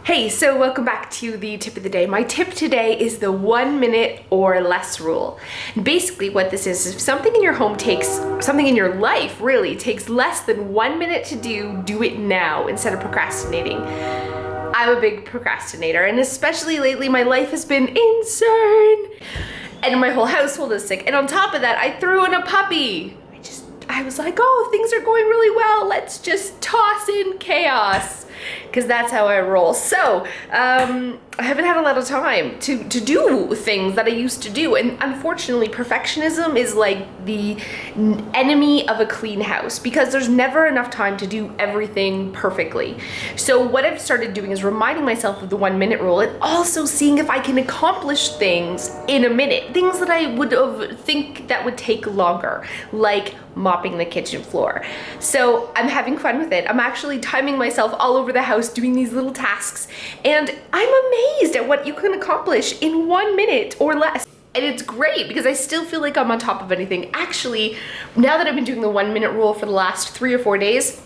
Hey, so welcome back to the tip of the day. My tip today is the 1 minute or less rule. Basically what this is if something in your home something in your life really takes less than 1 minute to do it now instead of procrastinating. I'm a big procrastinator, and especially lately my life has been insane and my whole household is sick. And on top of that, I threw in a puppy. I was like, oh, things are going really well. Let's just toss in chaos, because that's how I roll. So I haven't had a lot of time to do things that I used to do. And unfortunately, perfectionism is like the enemy of a clean house, because there's never enough time to do everything perfectly. So what I've started doing is reminding myself of the 1 minute rule, and also seeing if I can accomplish things in a minute. Things that I would think that would take longer, like mopping the kitchen floor. So I'm having fun with it. I'm actually timing myself all over the house doing these little tasks, and I'm amazed at what you can accomplish in 1 minute or less. And it's great because I still feel like I'm on top of anything. Actually, now that I've been doing the 1 minute rule for the last 3 or 4 days,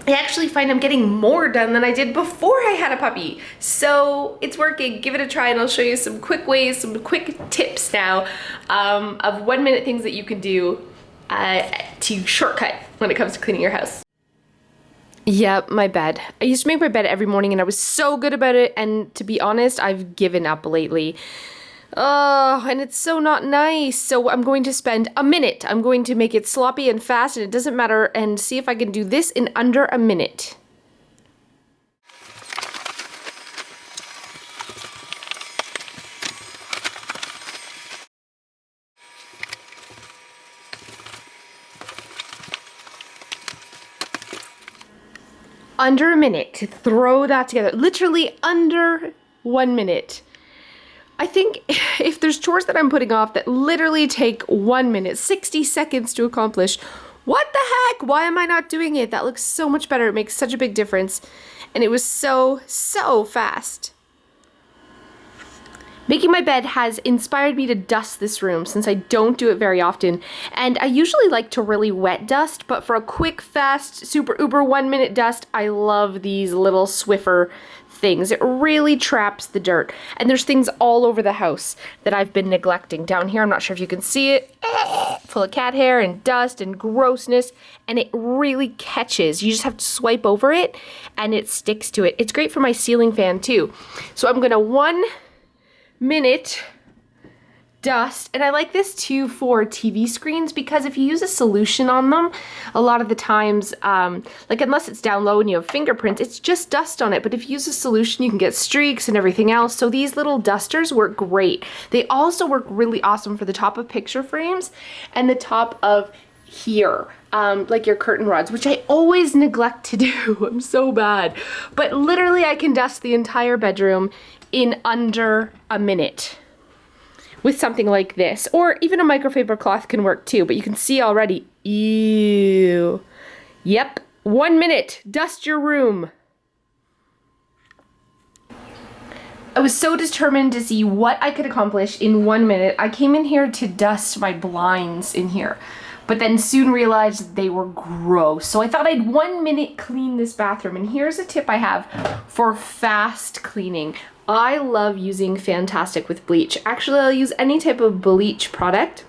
I actually find I'm getting more done than I did before I had a puppy. So it's working. Give it a try, and I'll show you some quick ways, some quick tips now of 1 minute things that you can do to shortcut when it comes to cleaning your house. Yep, my bed. I used to make my bed every morning and I was so good about it, and to be honest, I've given up lately. Oh, and it's so not nice. So I'm going to spend a minute. I'm going to make it sloppy and fast, and it doesn't matter, and see if I can do this in under a minute. Under a minute to throw that together. Literally under 1 minute. I think if there's chores that I'm putting off that literally take 1 minute, 60 seconds to accomplish, what the heck? Why am I not doing it? That looks so much better. It makes such a big difference. And it was so fast. Making my bed has inspired me to dust this room, since I don't do it very often. And I usually like to really wet dust, but for a quick, fast, super uber 1 minute dust, I love these little Swiffer things. It really traps the dirt. And there's things all over the house that I've been neglecting. Down here, I'm not sure if you can see it, full of cat hair and dust and grossness, and it really catches. You just have to swipe over it and it sticks to it. It's great for my ceiling fan too. So I'm gonna 1 minute dust, and I like this too for TV screens, because if you use a solution on them, a lot of the times, like unless it's down low and you have fingerprints, it's just dust on it. But if you use a solution, you can get streaks and everything else. So these little dusters work great. They also work really awesome for the top of picture frames and the top of here, like your curtain rods, which I always neglect to do. I'm so bad. But literally I can dust the entire bedroom in under a minute with something like this, or even a microfiber cloth can work too, but you can see already, ew. Yep, 1 minute, dust your room. I was so determined to see what I could accomplish in 1 minute. I came in here to dust my blinds in here, but then soon realized they were gross. So I thought I'd 1 minute clean this bathroom. And here's a tip I have for fast cleaning. I love using Fantastic with bleach. Actually, I'll use any type of bleach product.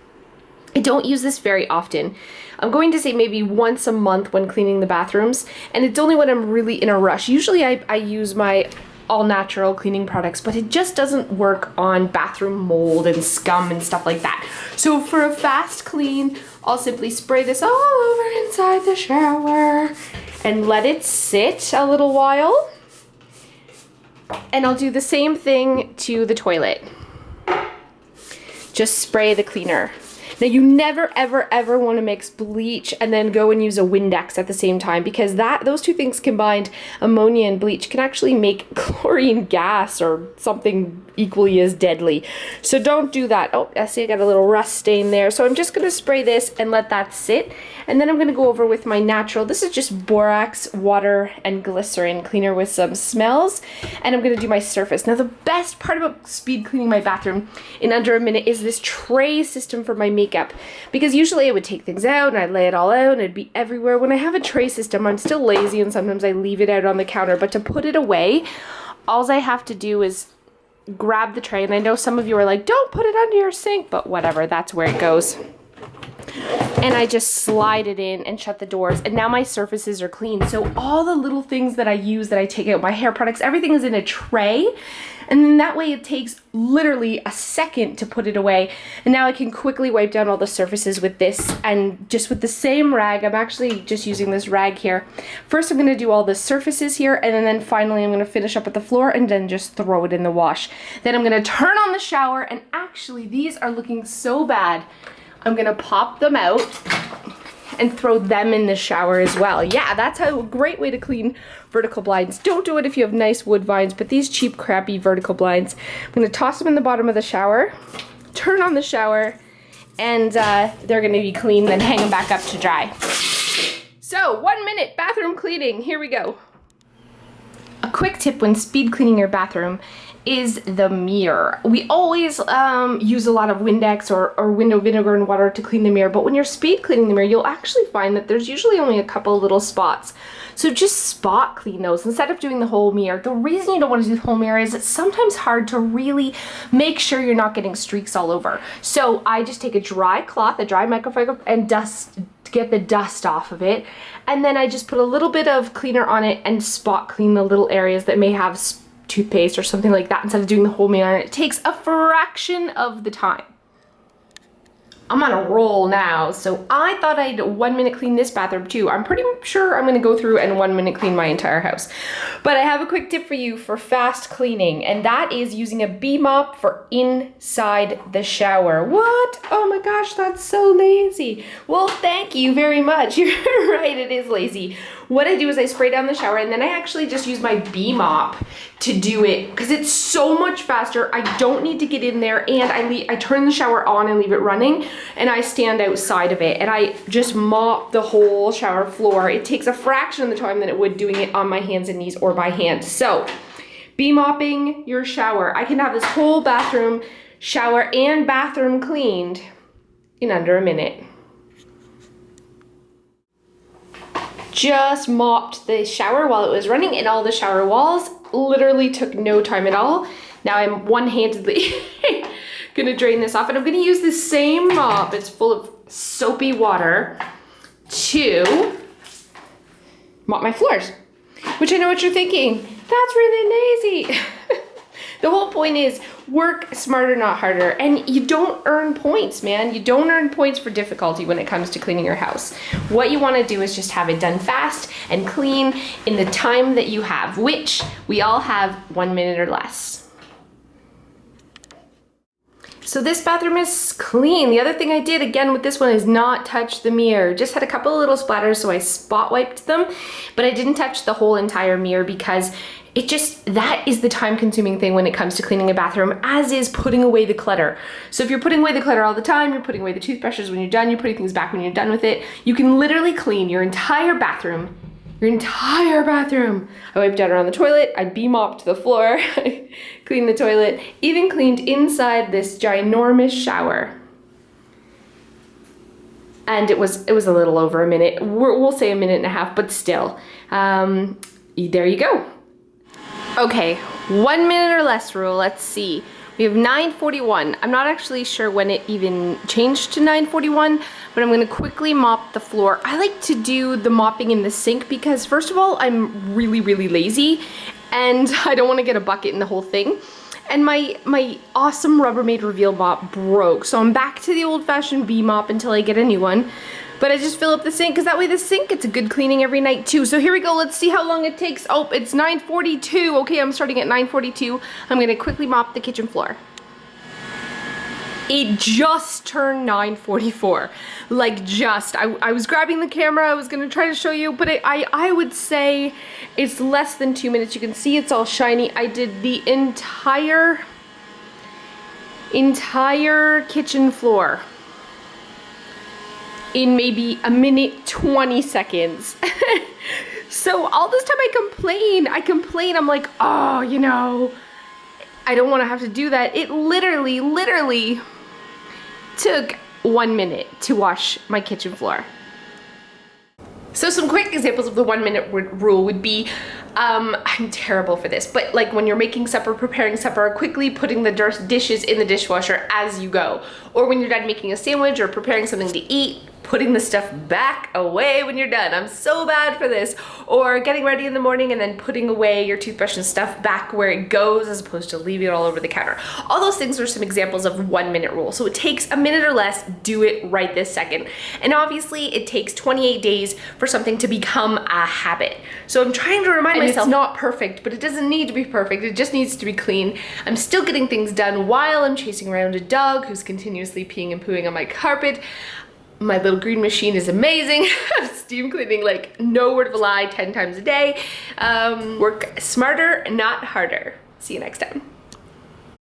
I don't use this very often. I'm going to say maybe once a month when cleaning the bathrooms, and it's only when I'm really in a rush. Usually I use my all-natural cleaning products, but it just doesn't work on bathroom mold and scum and stuff like that. So for a fast clean, I'll simply spray this all over inside the shower and let it sit a little while. And I'll do the same thing to the toilet. Just spray the cleaner. Now you never ever want to mix bleach and then go and use a Windex at the same time, because those two things combined, ammonia and bleach, can actually make chlorine gas or something equally as deadly. So don't do that. Oh, I see I got a little rust stain there. So I'm just going to spray this and let that sit. And then I'm going to go over with my natural, this is just borax, water, and glycerin cleaner with some smells. And I'm going to do my surface. Now the best part about speed cleaning my bathroom in under a minute is this tray system for my makeup. Because usually I would take things out and I'd lay it all out and it'd be everywhere. When I have a tray system, I'm still lazy and sometimes I leave it out on the counter. But to put it away, all I have to do is grab the tray, and I know some of you are like, don't put it under your sink, but whatever, that's where it goes. And I just slide it in and shut the doors, and now my surfaces are clean. So all the little things that I use, that I take out, my hair products, everything is in a tray, and then that way it takes literally a second to put it away. And now I can quickly wipe down all the surfaces with this, and just with the same rag. I'm actually just using this rag here. First I'm going to do all the surfaces here, and then finally I'm going to finish up with the floor and then just throw it in the wash. Then I'm going to turn on the shower, and actually these are looking so bad. I'm gonna pop them out and throw them in the shower as well. Yeah, that's a great way to clean vertical blinds. Don't do it if you have nice wood vines, but these cheap, crappy vertical blinds, I'm gonna toss them in the bottom of the shower, turn on the shower, and they're gonna be clean, then hang them back up to dry. So 1 minute bathroom cleaning, here we go. A quick tip when speed cleaning your bathroom is the mirror. We always use a lot of Windex or window vinegar and water to clean the mirror, but when you're speed cleaning the mirror, you'll actually find that there's usually only a couple little spots. So just spot clean those instead of doing the whole mirror. The reason you don't want to do the whole mirror is it's sometimes hard to really make sure you're not getting streaks all over. So I just take a dry cloth, a dry microfiber, and get the dust off of it. And then I just put a little bit of cleaner on it and spot clean the little areas that may have toothpaste or something like that instead of doing the whole mirror. It takes a fraction of the time. I'm on a roll now, so I thought I'd 1 minute clean this bathroom too. I'm pretty sure I'm gonna go through and 1 minute clean my entire house. But I have a quick tip for you for fast cleaning, and that is using a bee mop for inside the shower. What? Oh my gosh, that's so lazy. Well, thank you very much. You're right, it is lazy. What I do is I spray down the shower, and then I actually just use my bee mop to do it because it's so much faster. I don't need to get in there, and I turn the shower on and leave it running, and I stand outside of it and I just mop the whole shower floor. It takes a fraction of the time than it would doing it on my hands and knees or by hand. So bee mopping your shower. I can have this whole bathroom, shower and bathroom cleaned in under a minute. Just mopped the shower while it was running, and all the shower walls. Literally took no time at all. Now I'm one-handedly gonna drain this off, and I'm gonna use the same mop, it's full of soapy water, to mop my floors. Which I know what you're thinking, that's really lazy. The whole point is work smarter, not harder. And you don't earn points, man. You don't earn points for difficulty when it comes to cleaning your house. What you want to do is just have it done fast and clean in the time that you have, which we all have 1 minute or less. So this bathroom is clean. The other thing I did again with this one is not touch the mirror. Just had a couple of little splatters, so I spot wiped them, but I didn't touch the whole entire mirror because that is the time consuming thing when it comes to cleaning a bathroom, as is putting away the clutter. So if you're putting away the clutter all the time, you're putting away the toothbrushes when you're done, you're putting things back when you're done with it, you can literally clean your entire bathroom. I wiped down around the toilet, I bee mopped the floor, I cleaned the toilet, even cleaned inside this ginormous shower. And it was a little over a minute. We'll say a minute and a half, but still. There you go. Okay, 1 minute or less rule, let's see. We have 9:41. I'm not actually sure when it even changed to 9:41, but I'm gonna quickly mop the floor. I like to do the mopping in the sink because first of all, I'm really, really lazy and I don't wanna get a bucket in the whole thing. And my awesome Rubbermaid Reveal mop broke. So I'm back to the old fashioned bee mop until I get a new one. But I just fill up the sink because that way the sink gets a good cleaning every night too. So here we go, let's see how long it takes. Oh, it's 9:42. Okay, I'm starting at 9:42. I'm gonna quickly mop the kitchen floor. It just turned 9:44. Like just, I was grabbing the camera, I was gonna try to show you, but I would say it's less than 2 minutes. You can see it's all shiny. I did the entire kitchen floor in maybe a minute 20 seconds. So all this time I complain, I'm like, oh, you know, I don't want to have to do that. It literally took 1 minute to wash my kitchen floor. So some quick examples of the 1 minute rule would be I'm terrible for this, but like when you're making supper, preparing supper, quickly putting the dishes in the dishwasher as you go. Or when you're done making a sandwich or preparing something to eat, putting the stuff back away when you're done. I'm so bad for this. Or getting ready in the morning and then putting away your toothbrush and stuff back where it goes as opposed to leaving it all over the counter. All those things are some examples of 1 minute rule. So it takes a minute or less, do it right this second. And obviously it takes 28 days for something to become a habit. So I'm trying to remind myself it's not perfect, but it doesn't need to be perfect. It just needs to be clean. I'm still getting things done while I'm chasing around a dog who's continuously peeing and pooing on my carpet. My little green machine is amazing. I'm steam cleaning like no word of a lie 10 times a day. Work smarter, not harder. See you next time.